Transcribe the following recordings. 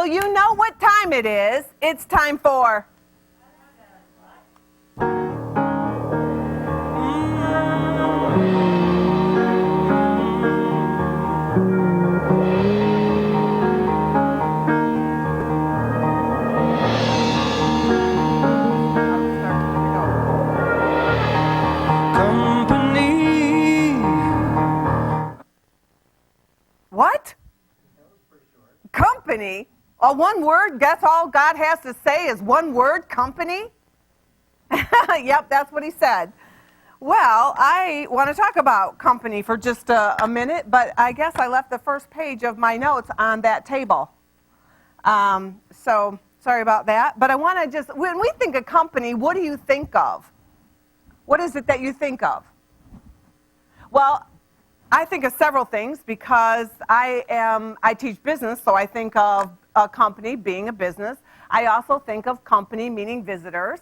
Well, you know what time it is. It's time for... What? Company? One word? That's all God has to say is one word, company? Yep, that's what he said. Well, I want to talk about company for just a minute, but I guess I left the first page of my notes on that table. So sorry about that. But I want to just, when we think of company, what do you think of? What is it that you think of? Well, I think of several things because I teach business, so I think of a company being a business. I also think of company meaning visitors,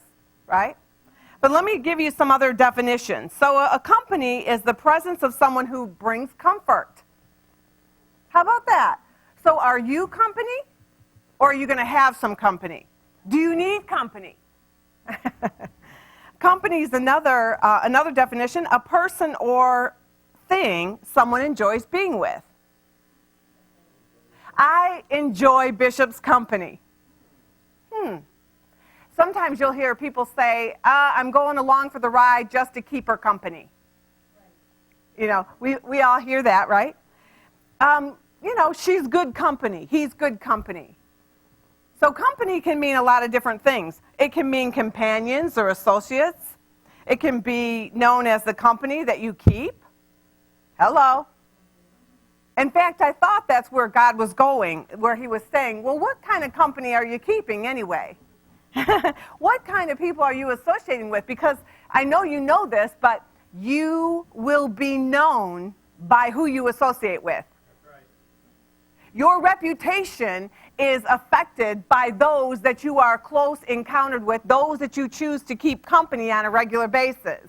right? But let me give you some other definitions. So a company is the presence of someone who brings comfort. How about that? So are you company, or are you going to have some company? Do you need company? Company is another definition, a person or thing someone enjoys being with. I enjoy Bishop's company. Sometimes you'll hear people say, I'm going along for the ride just to keep her company. You know, we all hear that, right? You know, she's good company. He's good company. So company can mean a lot of different things. It can mean companions or associates. It can be known as the company that you keep. Hello. In fact, I thought that's where God was going, where he was saying, well, what kind of company are you keeping anyway? What kind of people are you associating with? Because I know you know this, but you will be known by who you associate with. That's right. Your reputation is affected by those that you are close encountered with, those that you choose to keep company on a regular basis.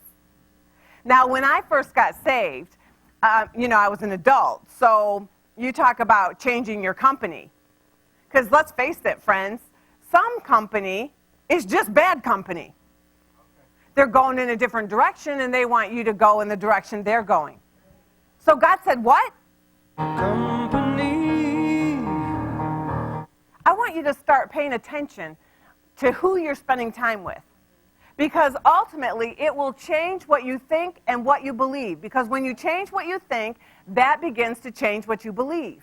Now, when I first got saved, you know, I was an adult, so you talk about changing your company. Because let's face it, friends, some company is just bad company. Okay. They're going in a different direction, and they want you to go in the direction they're going. So God said, what? Company. I want you to start paying attention to who you're spending time with. Because ultimately, it will change what you think and what you believe. Because when you change what you think, that begins to change what you believe.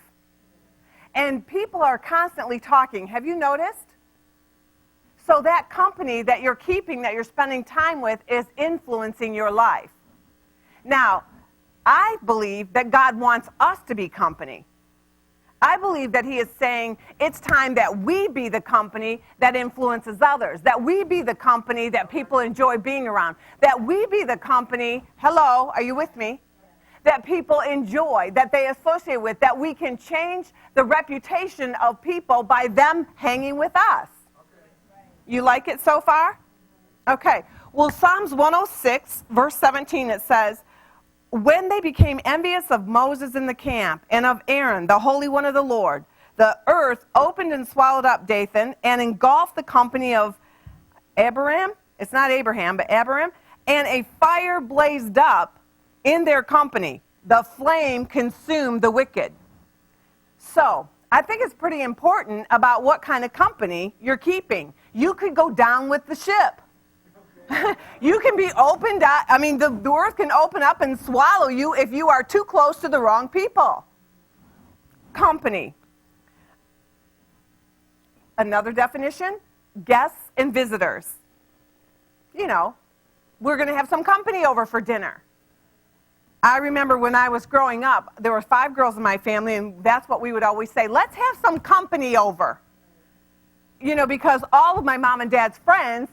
And people are constantly talking. Have you noticed? So that company that you're keeping, that you're spending time with, is influencing your life. Now, I believe that God wants us to be company. I believe that he is saying it's time that we be the company that influences others, that we be the company that people enjoy being around, that we be the company, hello, are you with me? That people enjoy, that they associate with, that we can change the reputation of people by them hanging with us. You like it so far? Okay. Well, Psalms 106, verse 17, it says, when they became envious of Moses in the camp and of Aaron, the Holy One of the Lord, the earth opened and swallowed up Dathan and engulfed the company of Abiram. It's not Abraham, but Abiram. And a fire blazed up in their company. The flame consumed the wicked. So, I think it's pretty important about what kind of company you're keeping. You could go down with the ship. You can be opened up. I mean, the earth can open up and swallow you if you are too close to the wrong people. Company. Another definition, guests and visitors. You know, we're going to have some company over for dinner. I remember when I was growing up, there were 5 girls in my family, and that's what we would always say, let's have some company over. You know, because all of my mom and dad's friends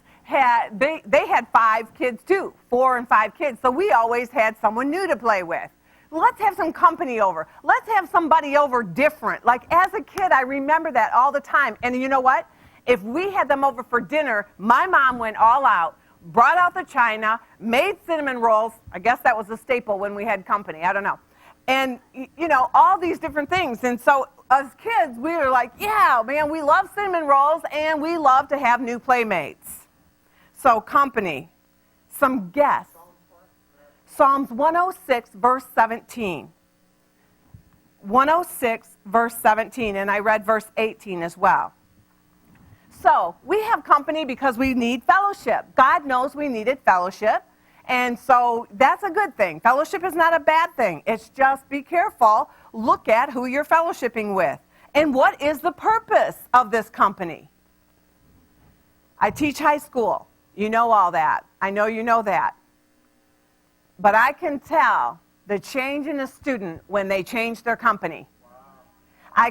they had 5 kids too, 4 and 5 kids. So we always had someone new to play with. Let's have some company over. Let's have somebody over different. Like as a kid, I remember that all the time. And you know what? If we had them over for dinner, my mom went all out, brought out the china, made cinnamon rolls. I guess that was a staple when we had company. I don't know. And, you know, all these different things. And so as kids, we were like, yeah, man, we love cinnamon rolls, and we love to have new playmates. So company, some guests. Psalms 106, verse 17. 106, verse 17, and I read verse 18 as well. So, we have company because we need fellowship. God knows we needed fellowship, and so that's a good thing. Fellowship is not a bad thing. It's just be careful. Look at who you're fellowshipping with. And what is the purpose of this company? I teach high school. You know all that. I know you know that. But I can tell the change in a student when they change their company. Wow. I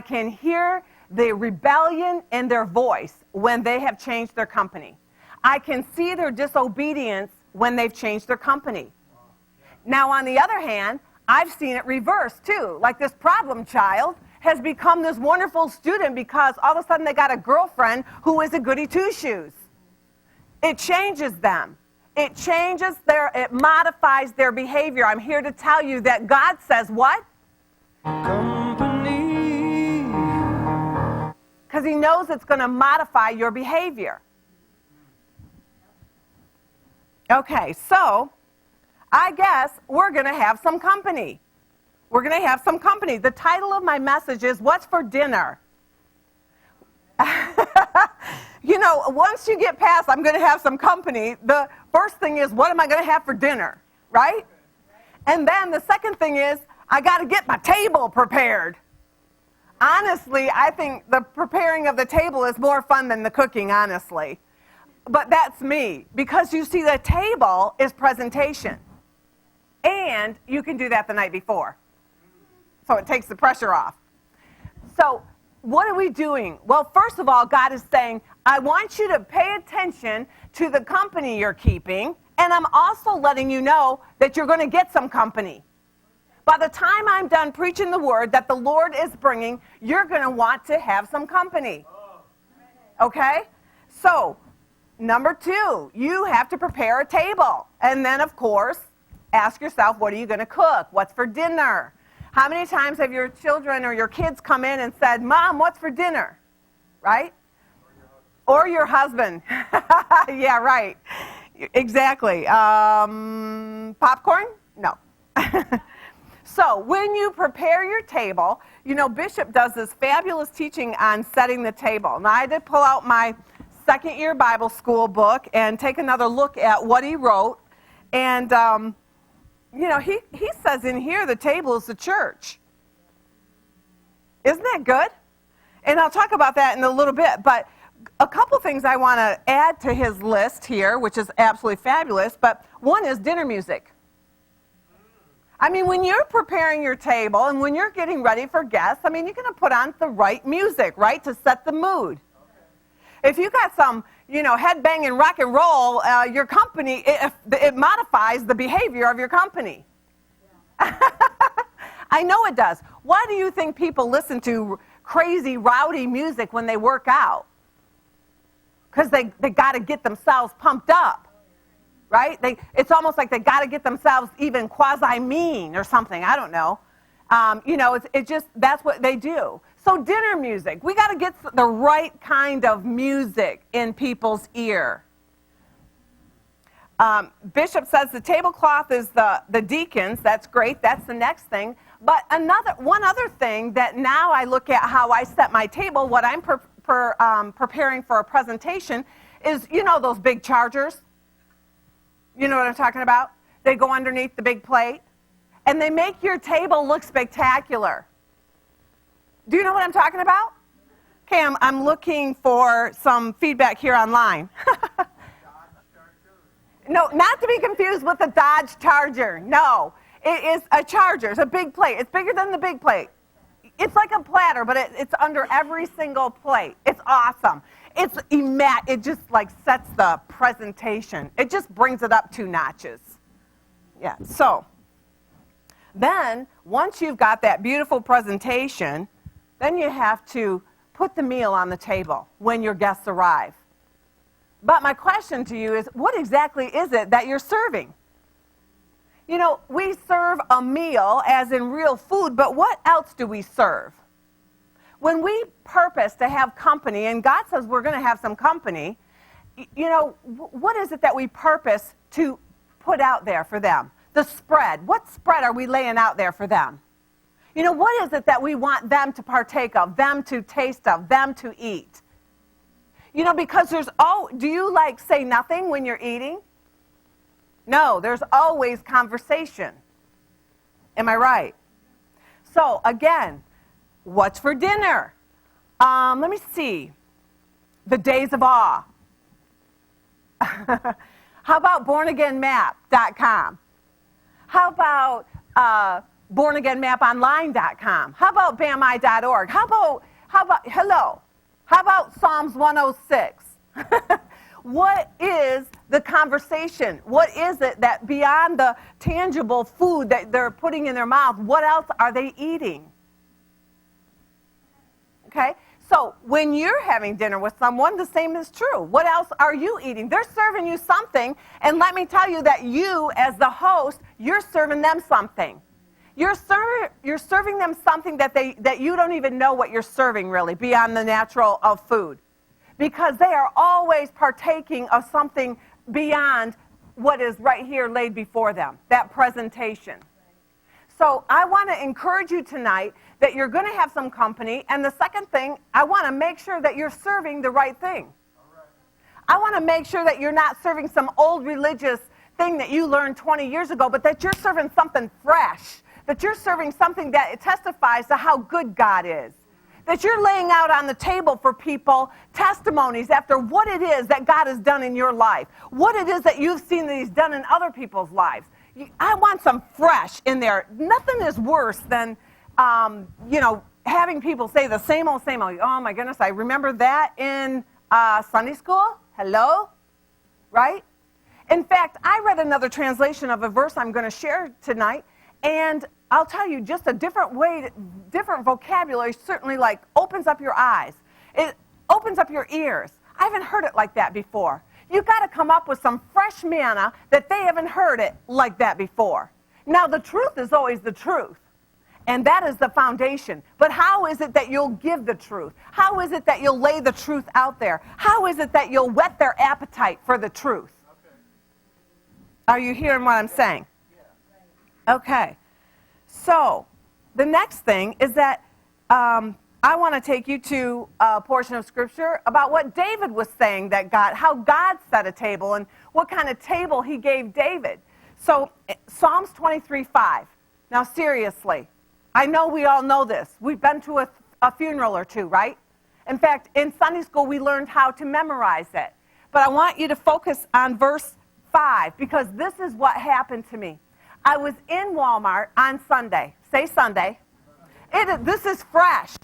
can hear the rebellion in their voice when they have changed their company. I can see their disobedience when they've changed their company. Wow. Now, on the other hand, I've seen it reverse too. Like this problem child has become this wonderful student because all of a sudden they got a girlfriend who is a goody two-shoes. It changes them. It it modifies their behavior. I'm here to tell you that God says what? Company. Because he knows it's going to modify your behavior. Okay, so I guess we're going to have some company. We're going to have some company. The title of my message is, What's for Dinner? You know, once you get past, I'm going to have some company, the first thing is, what am I going to have for dinner, right? And then the second thing is, I got to get my table prepared. Honestly, I think the preparing of the table is more fun than the cooking, honestly. But that's me, because you see, the table is presentation. And you can do that the night before. So it takes the pressure off. So what are we doing? Well, first of all, God is saying, I want you to pay attention to the company you're keeping, and I'm also letting you know that you're going to get some company. By the time I'm done preaching the word that the Lord is bringing, you're going to want to have some company. Okay? So, number 2, you have to prepare a table. And then, of course, ask yourself, what are you going to cook? What's for dinner? How many times have your children or your kids come in and said, Mom, what's for dinner? Right? Or your husband. Yeah, right. Exactly. Popcorn? No. So when you prepare your table, you know, Bishop does this fabulous teaching on setting the table. Now, I did pull out my second-year Bible school book and take another look at what he wrote. And, you know, he says in here the table is the church. Isn't that good? And I'll talk about that in a little bit. But a couple things I want to add to his list here, which is absolutely fabulous. But one is dinner music. I mean, when you're preparing your table and when you're getting ready for guests, I mean, you're going to put on the right music, right, to set the mood. If you got some, you know, headbanging rock and roll, your company, it modifies the behavior of your company. Yeah. I know it does. Why do you think people listen to crazy, rowdy music when they work out? Because they got to get themselves pumped up. Right? It's almost like they got to get themselves even quasi-mean or something. I don't know. You know, it just, that's what they do. So dinner music. We got to get the right kind of music in people's ear. Bishop says the tablecloth is the deacons. That's great. That's the next thing. But one other thing that now I look at how I set my table, what I'm preparing for a presentation is, you know, those big chargers. You know what I'm talking about? They go underneath the big plate, and they make your table look spectacular. Do you know what I'm talking about? Okay, I'm looking for some feedback here online. No, not to be confused with the Dodge Charger. No, it is a Charger. It's a big plate. It's bigger than the big plate. It's like a platter, but it's under every single plate. It's awesome. It just like sets the presentation. It just brings it up 2 notches. Yeah, so then once you've got that beautiful presentation, then you have to put the meal on the table when your guests arrive. But my question to you is, what exactly is it that you're serving? You know, we serve a meal as in real food, but what else do we serve? When we purpose to have company, and God says we're going to have some company, you know, what is it that we purpose to put out there for them? The spread. What spread are we laying out there for them? You know, what is it that we want them to partake of, them to taste of, them to eat? You know, because do you like say nothing when you're eating? No, there's always conversation. Am I right? So, again, what's for dinner? Let me see. The Days of Awe. How about bornagainmap.com? How about bornagainmaponline.com? How about bami.org? How about Psalms 106? What is the conversation? What is it that beyond the tangible food that they're putting in their mouth, what else are they eating? Okay? So when you're having dinner with someone, the same is true. What else are you eating? They're serving you something, and let me tell you that you, as the host, you're serving them something. You're serving them something that you don't even know what you're serving, really, beyond the natural of food. Because they are always partaking of something beyond what is right here laid before them, that presentation. So I want to encourage you tonight that you're going to have some company. And the second thing, I want to make sure that you're serving the right thing. I want to make sure that you're not serving some old religious thing that you learned 20 years ago, but that you're serving something fresh, that you're serving something that testifies to how good God is, that you're laying out on the table for people testimonies after what it is that God has done in your life, what it is that you've seen that He's done in other people's lives. I want some fresh in there. Nothing is worse than, having people say the same old, same old. Oh, my goodness, I remember that in Sunday school. Hello? Right? In fact, I read another translation of a verse I'm going to share tonight, and I'll tell you, just a different way, different vocabulary certainly opens up your eyes. It opens up your ears. I haven't heard it like that before. You've got to come up with some fresh manna that they haven't heard it like that before. Now, the truth is always the truth, and that is the foundation. But how is it that you'll give the truth? How is it that you'll lay the truth out there? How is it that you'll whet their appetite for the truth? Are you hearing what I'm saying? Okay. So, the next thing is that I want to take you to a portion of Scripture about what David was saying, how God set a table and what kind of table He gave David. So, Psalms 23:5. Now, seriously, I know we all know this. We've been to a funeral or two, right? In fact, in Sunday school, we learned how to memorize it. But I want you to focus on verse 5, because this is what happened to me. I was in Walmart on Sunday. Say Sunday. This is fresh.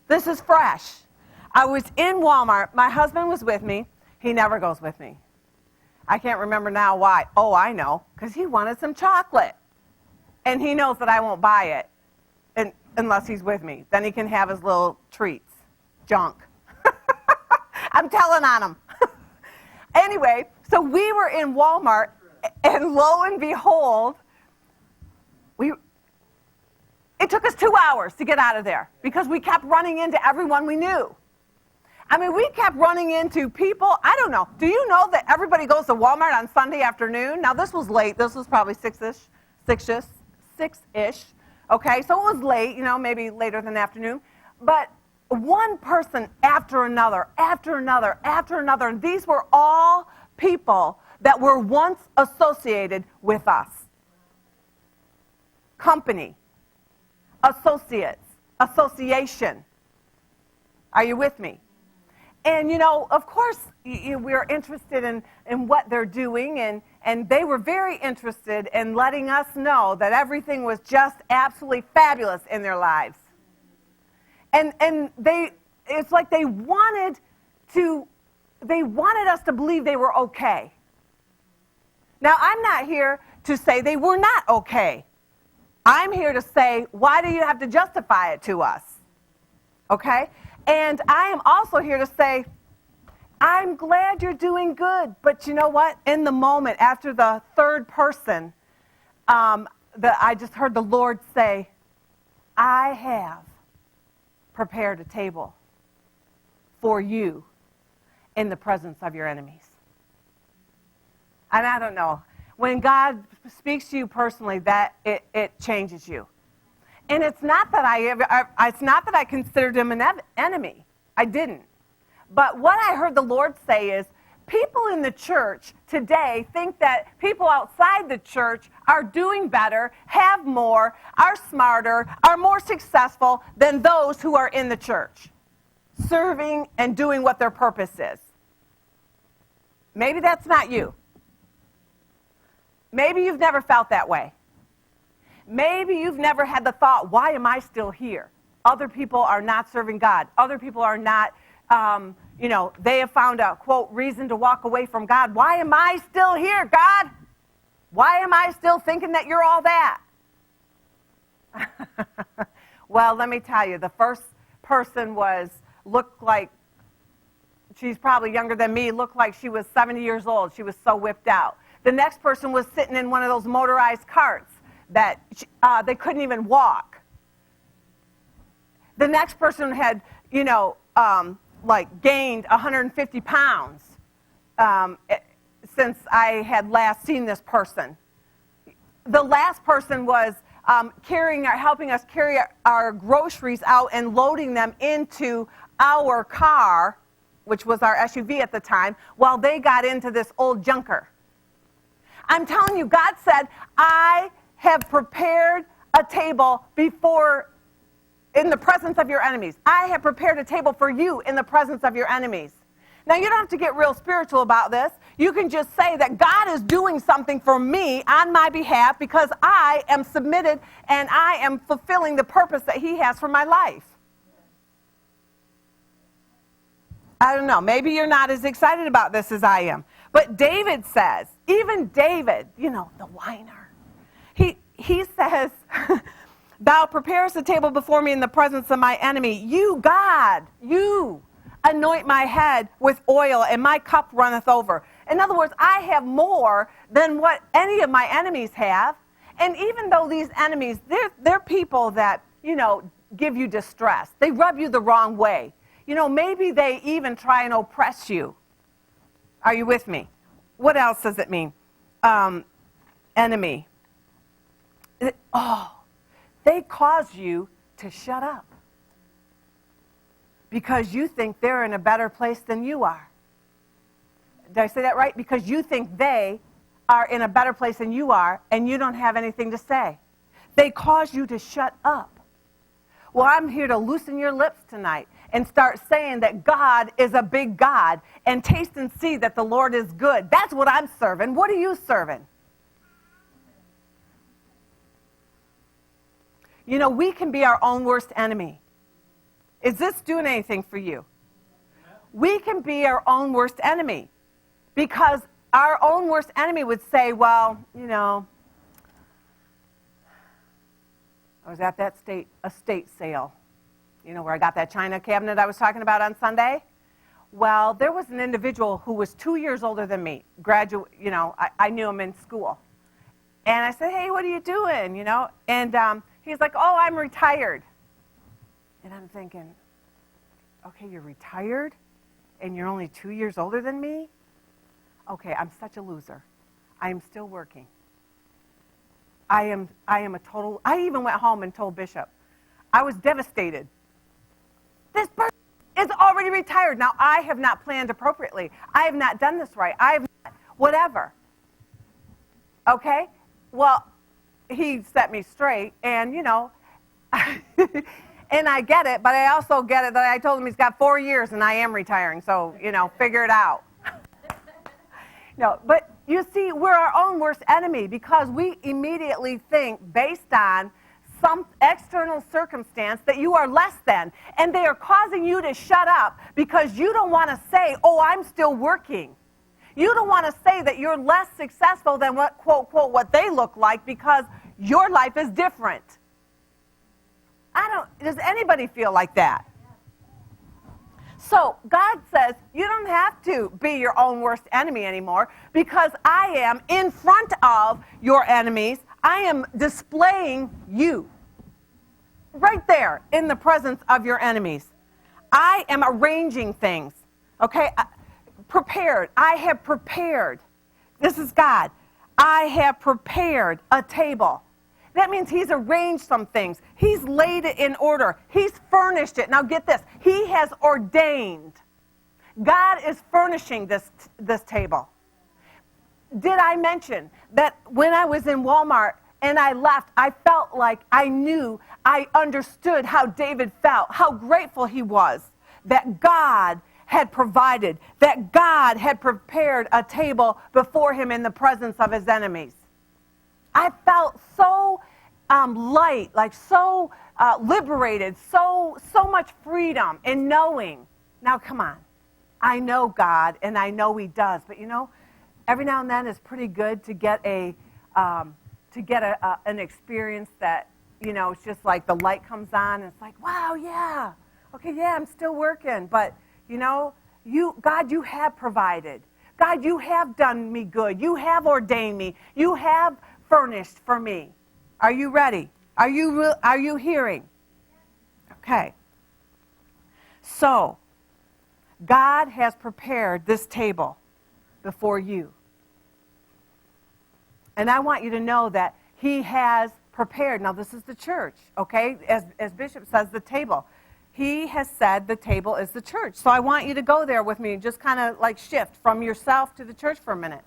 This is fresh. I was in Walmart. My husband was with me. He never goes with me. I can't remember now why. Oh, I know. Because he wanted some chocolate. And he knows that I won't buy it unless he's with me. Then he can have his little treats. Junk. I'm telling on him. Anyway, so we were in Walmart, and lo and behold, it took us 2 hours to get out of there because we kept running into everyone we knew. I mean, we kept running into people. I don't know. Do you know that everybody goes to Walmart on Sunday afternoon? Now, this was late. This was probably six-ish. Okay, so it was late, maybe later than afternoon. But one person after another, and these were all people that were once associated with us. Company, associates, association. Are you with me? And, of course, we're interested in what they're doing, and they were very interested in letting us know that everything was just absolutely fabulous in their lives. And it's like they wanted us to believe they were okay. Now, I'm not here to say they were not okay. I'm here to say, why do you have to justify it to us? Okay? And I am also here to say, I'm glad you're doing good. But you know what? In the moment, after the third person I just heard the Lord say, I have prepared a table for you in the presence of your enemies. And I don't know. When God speaks to you personally, that it changes you. And it's not that I considered him an enemy. I didn't. But what I heard the Lord say is, people in the church today think that people outside the church are doing better, have more, are smarter, are more successful than those who are in the church, serving and doing what their purpose is. Maybe that's not you. Maybe you've never felt that way. Maybe you've never had the thought, why am I still here? Other people are not serving God. Other people are not, they have found a, quote, reason to walk away from God. Why am I still here, God? Why am I still thinking that you're all that? Well, let me tell you, the first person looked like, she's probably younger than me, looked like she was 70 years old. She was so whipped out. The next person was sitting in one of those motorized carts that they couldn't even walk. The next person had, gained 150 pounds since I had last seen this person. The last person was helping us carry our groceries out and loading them into our car, which was our SUV at the time, while they got into this old junker. I'm telling you, God said, I have prepared a table in the presence of your enemies. I have prepared a table for you in the presence of your enemies. Now, you don't have to get real spiritual about this. You can just say that God is doing something for me on my behalf because I am submitted and I am fulfilling the purpose that he has for my life. I don't know. Maybe you're not as excited about this as I am. But David says, even David, the whiner, he says, thou preparest a table before me in the presence of my enemy. You, God, you anoint my head with oil, and my cup runneth over. In other words, I have more than what any of my enemies have. And even though these enemies, they're people that, give you distress. They rub you the wrong way. Maybe they even try and oppress you. Are you with me? What else does it mean? Enemy. They cause you to shut up because you think they're in a better place than you are. Did I say that right? Because you think they are in a better place than you are and you don't have anything to say. They cause you to shut up. Well, I'm here to loosen your lips tonight and start saying that God is a big God and taste and see that the Lord is good. That's what I'm serving. What are you serving? We can be our own worst enemy. Is this doing anything for you? We can be our own worst enemy because our own worst enemy would say, well, I was at that estate sale, where I got that china cabinet I was talking about on Sunday. Well, there was an individual who was 2 years older than me, I knew him in school. And I said, hey, what are you doing, And he's like, oh, I'm retired. And I'm thinking, okay, you're retired and you're only 2 years older than me? Okay, I'm such a loser. I am still working. I even went home and told Bishop. I was devastated. This person is already retired. Now, I have not planned appropriately. I have not done this right. I have not, whatever. Okay? Well, he set me straight, and, and I get it, but I also get it that I told him he's got 4 years, and I am retiring, so, figure it out. But you see, we're our own worst enemy because we immediately think based on some external circumstance that you are less than, and they are causing you to shut up because you don't want to say, oh, I'm still working. You don't want to say that you're less successful than what, quote, quote, what they look like because your life is different. Does anybody feel like that? So God says you don't have to be your own worst enemy anymore because I am in front of your enemies. I am displaying you right there in the presence of your enemies. I am arranging things. Okay? Prepared. I have prepared. This is God. I have prepared a table. That means he's arranged some things. He's laid it in order. He's furnished it. Now get this. He has ordained. God is furnishing this table. Did I mention that when I was in Walmart and I left, I felt like I knew, I understood how David felt, how grateful he was that God had provided, that God had prepared a table before him in the presence of his enemies. I felt so light, like so liberated, so much freedom in knowing. Now, come on. I know God, and I know he does. But, every now and then it's pretty good to get an experience that, it's just like the light comes on, and it's like, wow, yeah. Okay, yeah, I'm still working. But, God, you have provided. God, you have done me good. You have ordained me. You have furnished for me. Are you ready? Are you hearing? Okay. So, God has prepared this table before you. And I want you to know that he has prepared. Now, this is the church, okay? As Bishop says, the table. He has said the table is the church. So I want you to go there with me and just kind of like shift from yourself to the church for a minute.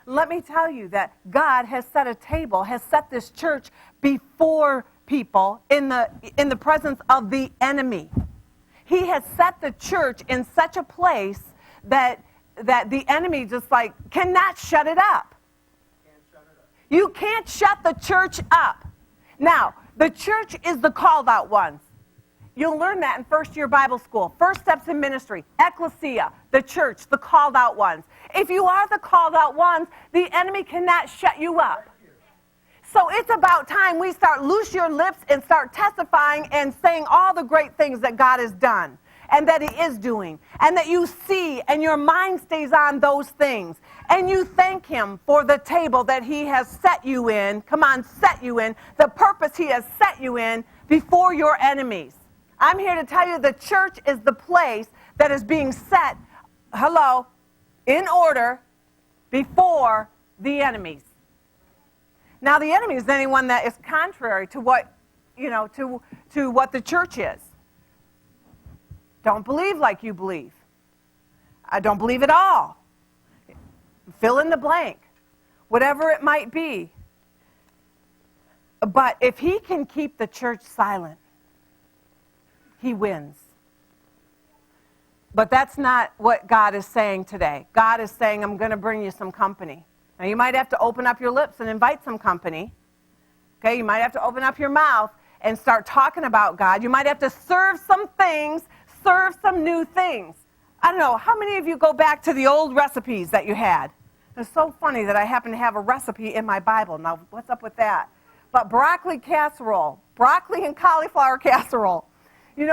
Let me tell you that God has set a table, has set this church before people in the presence of the enemy. He has set the church in such a place that the enemy just like cannot shut it up. You can't shut the church up. Now, the church is the called out ones. You'll learn that in first-year Bible school. First steps in ministry, ecclesia, the church, the called out ones. If you are the called out ones, the enemy cannot shut you up. So it's about time we start loose your lips and start testifying and saying all the great things that God has done and that he is doing, and that you see and your mind stays on those things. And you thank him for the table that he has set you in. Come on, set you in. The purpose he has set you in before your enemies. I'm here to tell you the church is the place that is being set, in order before the enemies. Now, the enemy is anyone that is contrary to what, to what the church is. Don't believe like you believe. I don't believe at all. Fill in the blank. Whatever it might be. But if he can keep the church silent, he wins. But that's not what God is saying today. God is saying, I'm going to bring you some company. Now, you might have to open up your lips and invite some company. Okay, you might have to open up your mouth and start talking about God. You might have to serve some things, serve some new things. I don't know, how many of you go back to the old recipes that you had? It's so funny that I happen to have a recipe in my Bible. Now, what's up with that? But broccoli casserole, broccoli and cauliflower casserole.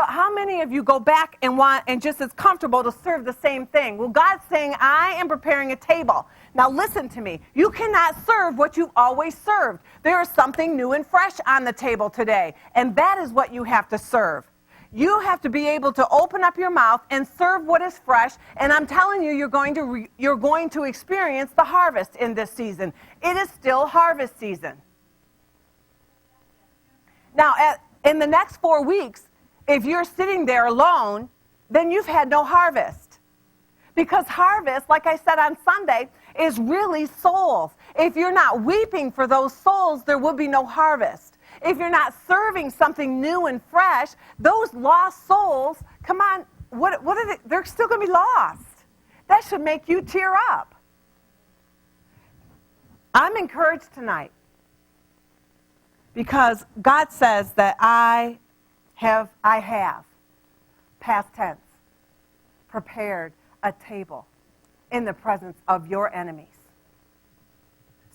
How many of you go back and want and just as comfortable to serve the same thing? Well, God's saying, I am preparing a table. Now, listen to me. You cannot serve what you've always served. There is something new and fresh on the table today, and that is what you have to serve. You have to be able to open up your mouth and serve what is fresh, and I'm telling you, you're going to experience the harvest in this season. It is still harvest season. Now, in the next 4 weeks, if you're sitting there alone, then you've had no harvest. Because harvest, like I said on Sunday, is really souls. If you're not weeping for those souls, there will be no harvest. If you're not serving something new and fresh, those lost souls, come on, what are they? They're still going to be lost. That should make you tear up. I'm encouraged tonight because God says that I have, past tense, prepared a table in the presence of your enemies.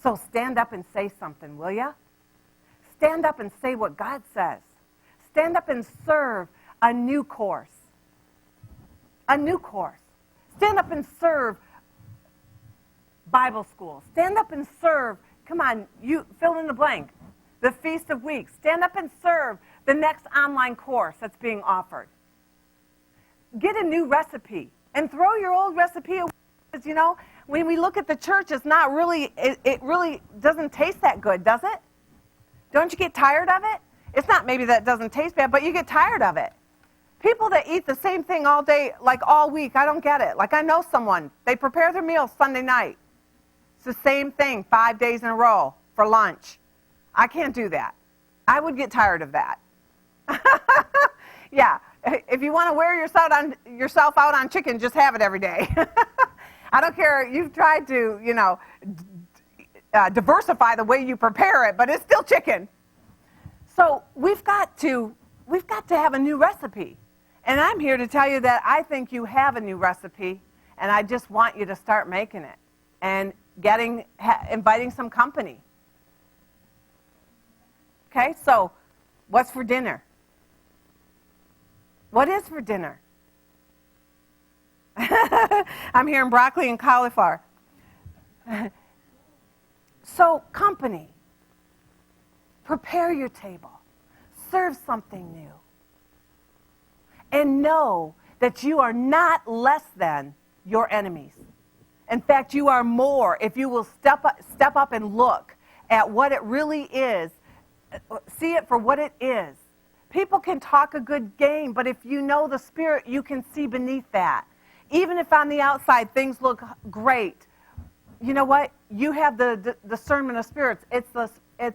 So stand up and say something, will you? Stand up and say what God says. Stand up and serve a new course. A new course. Stand up and serve Bible school. Stand up and serve Come on, you fill in the blank. The Feast of Weeks. Stand up and serve the next online course that's being offered. Get a new recipe and throw your old recipe away. Because, you know, when we look at the church, it's not really, it really doesn't taste that good, does it? Don't you get tired of it? It's not maybe that it doesn't taste bad, but you get tired of it. People that eat the same thing all day, like all week, I don't get it. Like I know someone, they prepare their meals Sunday night. It's the same thing 5 days in a row for lunch. I can't do that. I would get tired of that. Yeah, if you want to wear yourself out on chicken, just have it every day. I don't care. You've tried to, you know, diversify the way you prepare it, but it's still chicken. So we've got to have a new recipe. And I'm here to tell you that I think you have a new recipe, and I just want you to start making it and inviting some company. Okay, so what's for dinner? What is for dinner? I'm hearing broccoli and cauliflower. So, company. Prepare your table. Serve something new. And know that you are not less than your enemies. In fact, you are more if you will step up and look at what it really is. See it for what it is. People can talk a good game, but if you know the Spirit, you can see beneath that. Even if on the outside things look great, you know what? You have the discernment of spirits. It's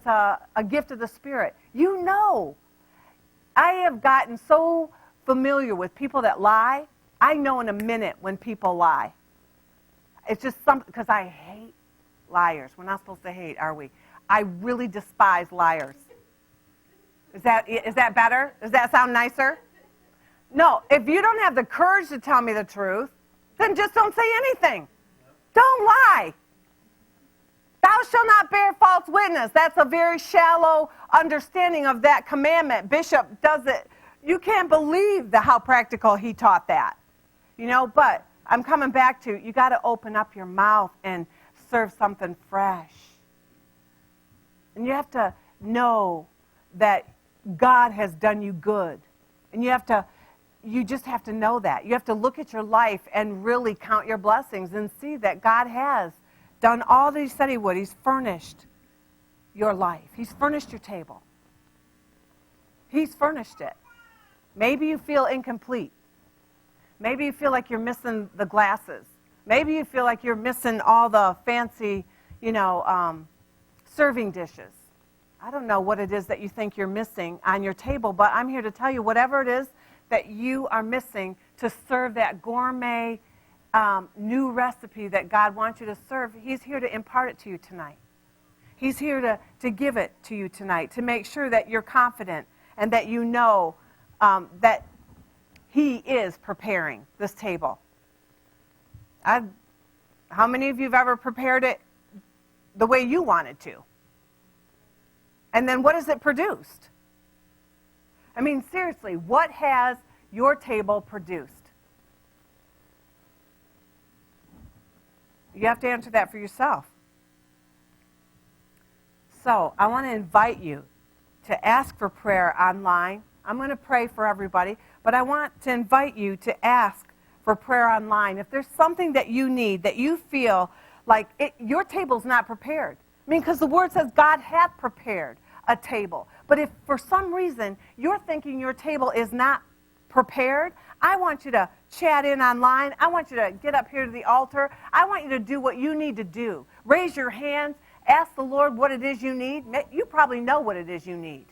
a gift of the Spirit. You know. I have gotten so familiar with people that lie. I know in a minute when people lie. It's just something, because I hate liars. We're not supposed to hate, are we? I really despise liars. Is that better? Does that sound nicer? No, if you don't have the courage to tell me the truth, then just don't say anything. Don't lie. Thou shalt not bear false witness. That's a very shallow understanding of that commandment. Bishop does it. You can't believe how practical he taught that. You know, but I'm coming back to, you got to open up your mouth and serve something fresh. And you have to know that God has done you good. And you just have to know that. You have to look at your life and really count your blessings and see that God has done all that He said He would. He's furnished your life. He's furnished your table. He's furnished it. Maybe you feel incomplete. Maybe you feel like you're missing the glasses. Maybe you feel like you're missing all the fancy, serving dishes. I don't know what it is that you think you're missing on your table, but I'm here to tell you whatever it is that you are missing to serve that gourmet new recipe that God wants you to serve, He's here to impart it to you tonight. He's here to give it to you tonight, to make sure that you're confident and that you know that He is preparing this table. How many of you have ever prepared it the way you wanted to? And then what has it produced? I mean, seriously, what has your table produced? You have to answer that for yourself. So, I want to invite you to ask for prayer online. I'm going to pray for everybody, but I want to invite you to ask for prayer online. If there's something that you need, that you feel like your table's not prepared. I mean, because the Word says God hath prepared a table. But if for some reason you're thinking your table is not prepared, I want you to chat in online. I want you to get up here to the altar. I want you to do what you need to do. Raise your hands. Ask the Lord what it is you need. You probably know what it is you need.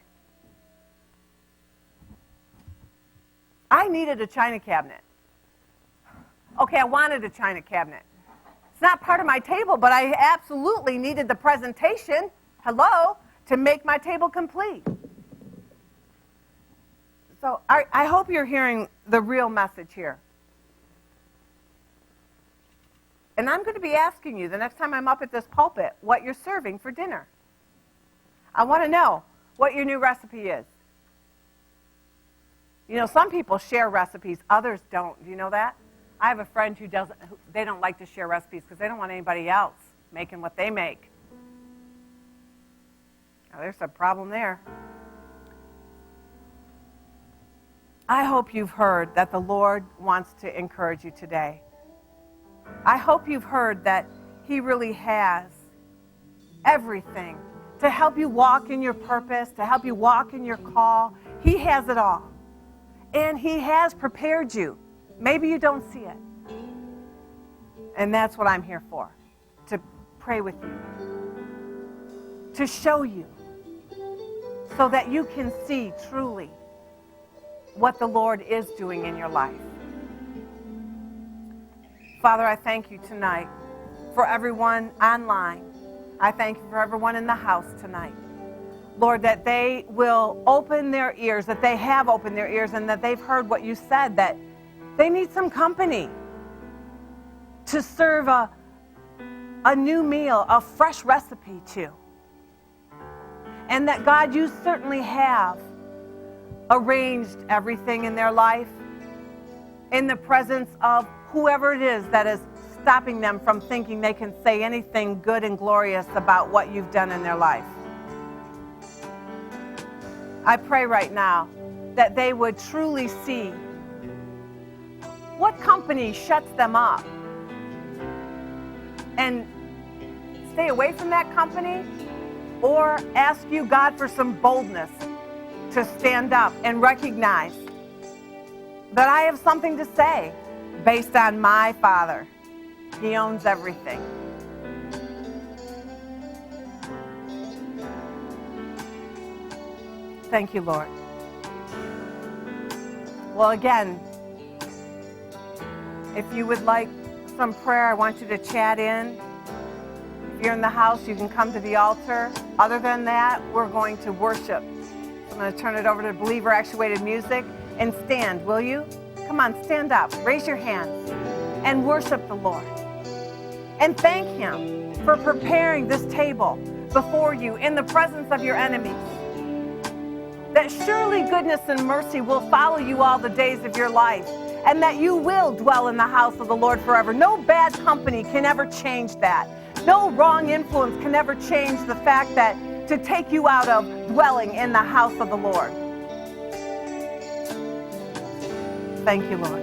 I needed a china cabinet. Okay, I wanted a china cabinet. It's not part of my table, but I absolutely needed the presentation, to make my table complete. So I hope you're hearing the real message here. And I'm going to be asking you the next time I'm up at this pulpit what you're serving for dinner. I want to know what your new recipe is. You know, some people share recipes, others don't. Do you know that? I have a friend who they don't like to share recipes because they don't want anybody else making what they make. There's a problem there. I hope you've heard that the Lord wants to encourage you today. I hope you've heard that He really has everything to help you walk in your purpose, to help you walk in your call. He has it all. And He has prepared you. Maybe you don't see it. And that's what I'm here for, to pray with you, to show you, so that you can see truly what the Lord is doing in your life. Father, I thank you tonight for everyone online. I thank you for everyone in the house tonight. Lord, that they will open their ears, that they have opened their ears, and that they've heard what you said, that they need some company to serve a new meal, a fresh recipe to. And that, God, you certainly have arranged everything in their life in the presence of whoever it is that is stopping them from thinking they can say anything good and glorious about what you've done in their life. I pray right now that they would truly see what company shuts them up and stay away from that company, or ask you, God, for some boldness to stand up and recognize that I have something to say based on my Father. He owns everything. Thank you, Lord. Well, again, if you would like some prayer, I want you to chat in. If you're in the house, you can come to the altar. Other than that, we're going to worship. I'm going to turn it over to believer-actuated music. And stand, will you? Come on, stand up. Raise your hands and worship the Lord. And thank Him for preparing this table before you in the presence of your enemies. That surely goodness and mercy will follow you all the days of your life, and that you will dwell in the house of the Lord forever. No bad company can ever change that. No wrong influence can ever change the fact that to take you out of dwelling in the house of the Lord. Thank you, Lord.